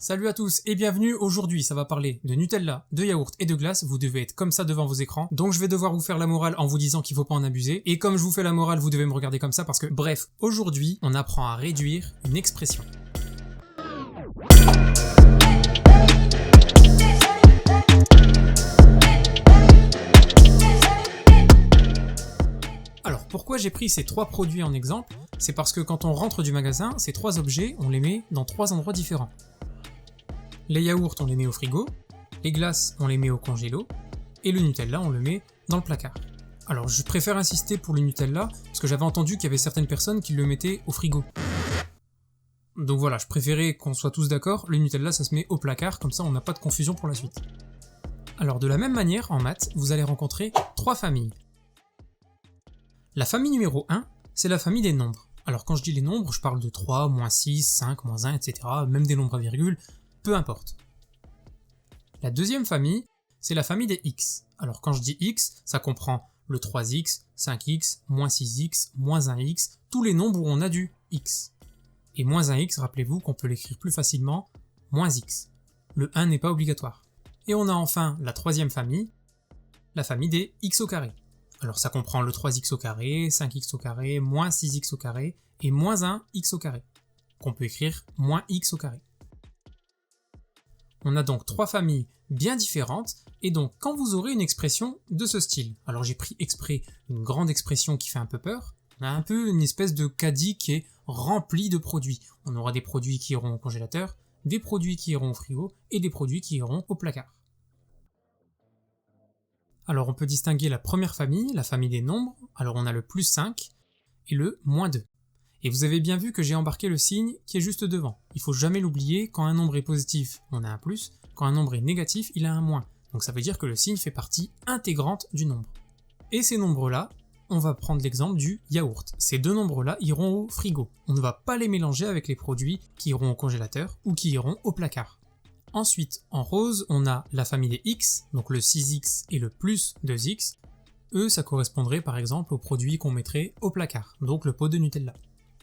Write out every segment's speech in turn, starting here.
Salut à tous et bienvenue. Aujourd'hui ça va parler de Nutella, de yaourt et de glace. Vous devez être comme ça devant vos écrans. Donc je vais devoir vous faire la morale en vous disant qu'il faut pas en abuser. Et comme je vous fais la morale, vous devez me regarder comme ça parce que bref, aujourd'hui on apprend à réduire une expression. Alors pourquoi j'ai pris ces trois produits en exemple? C'est parce que quand on rentre du magasin, ces trois objets, on les met dans trois endroits différents. Les yaourts, on les met au frigo, les glaces, on les met au congélo, et le Nutella, on le met dans le placard. Alors je préfère insister pour le Nutella, parce que j'avais entendu qu'il y avait certaines personnes qui le mettaient au frigo. Donc voilà, je préférais qu'on soit tous d'accord, le Nutella ça se met au placard, comme ça on n'a pas de confusion pour la suite. Alors de la même manière, en maths, vous allez rencontrer trois familles. La famille numéro 1, c'est la famille des nombres. Alors quand je dis les nombres, je parle de 3, moins 6, 5, moins 1, etc. Même des nombres à virgule, peu importe. La deuxième famille, c'est la famille des x. Alors quand je dis x, ça comprend le 3x, 5x, moins 6x, moins 1x, tous les nombres où on a du x. Et moins 1x, rappelez-vous qu'on peut l'écrire plus facilement, moins x. Le 1 n'est pas obligatoire. Et on a enfin la troisième famille, la famille des x au carré. Alors ça comprend le 3x au carré, 5x au carré, moins 6x au carré, et moins 1x au carré, qu'on peut écrire moins x au carré. On a donc trois familles bien différentes, et donc quand vous aurez une expression de ce style, alors j'ai pris exprès une grande expression qui fait un peu peur, on a un peu une espèce de caddie qui est rempli de produits. On aura des produits qui iront au congélateur, des produits qui iront au frigo, et des produits qui iront au placard. Alors on peut distinguer la première famille, la famille des nombres, alors on a le plus 5 et le moins 2. Et vous avez bien vu que j'ai embarqué le signe qui est juste devant. Il faut jamais l'oublier, quand un nombre est positif, on a un plus, quand un nombre est négatif, il a un moins. Donc ça veut dire que le signe fait partie intégrante du nombre. Et ces nombres-là, on va prendre l'exemple du yaourt. Ces deux nombres-là iront au frigo. On ne va pas les mélanger avec les produits qui iront au congélateur ou qui iront au placard. Ensuite, en rose, on a la famille des x, donc le 6x et le plus 2x. Eux, ça correspondrait par exemple aux produits qu'on mettrait au placard, donc le pot de Nutella.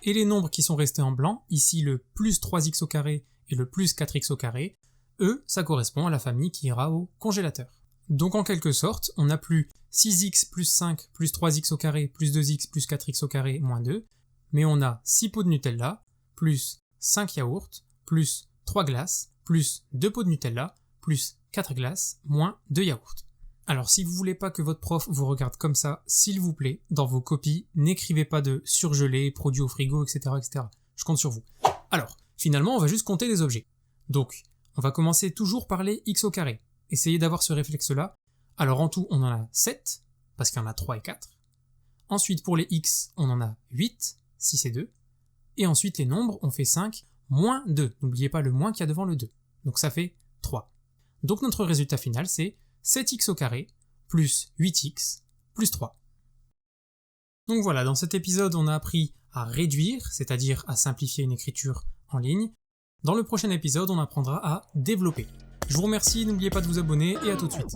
Et les nombres qui sont restés en blanc, ici le plus 3x au carré et le plus 4x au carré, eux, ça correspond à la famille qui ira au congélateur. Donc en quelque sorte, on n'a plus 6x plus 5 plus 3x au carré plus 2x plus 4x au carré moins 2, mais on a 6 pots de Nutella, plus 5 yaourts, plus 3 glaces, plus 2 pots de Nutella, plus 4 glaces, moins 2 yaourts. Alors si vous voulez pas que votre prof vous regarde comme ça, s'il vous plaît, dans vos copies, n'écrivez pas de surgelé, produit au frigo, etc., etc. Je compte sur vous. Alors, finalement, on va juste compter les objets. Donc, on va commencer toujours par les x au carré. Essayez d'avoir ce réflexe-là. Alors en tout, on en a 7, parce qu'il y en a 3 et 4. Ensuite, pour les x, on en a 8, 6 et 2. Et ensuite, les nombres, on fait 5, moins 2. N'oubliez pas le moins qu'il y a devant le 2. Donc ça fait 3. Donc notre résultat final, c'est 7x au carré plus 8x plus 3. Donc voilà, dans cet épisode, on a appris à réduire, c'est-à-dire à simplifier une écriture en ligne. Dans le prochain épisode, on apprendra à développer. Je vous remercie, n'oubliez pas de vous abonner et à tout de suite.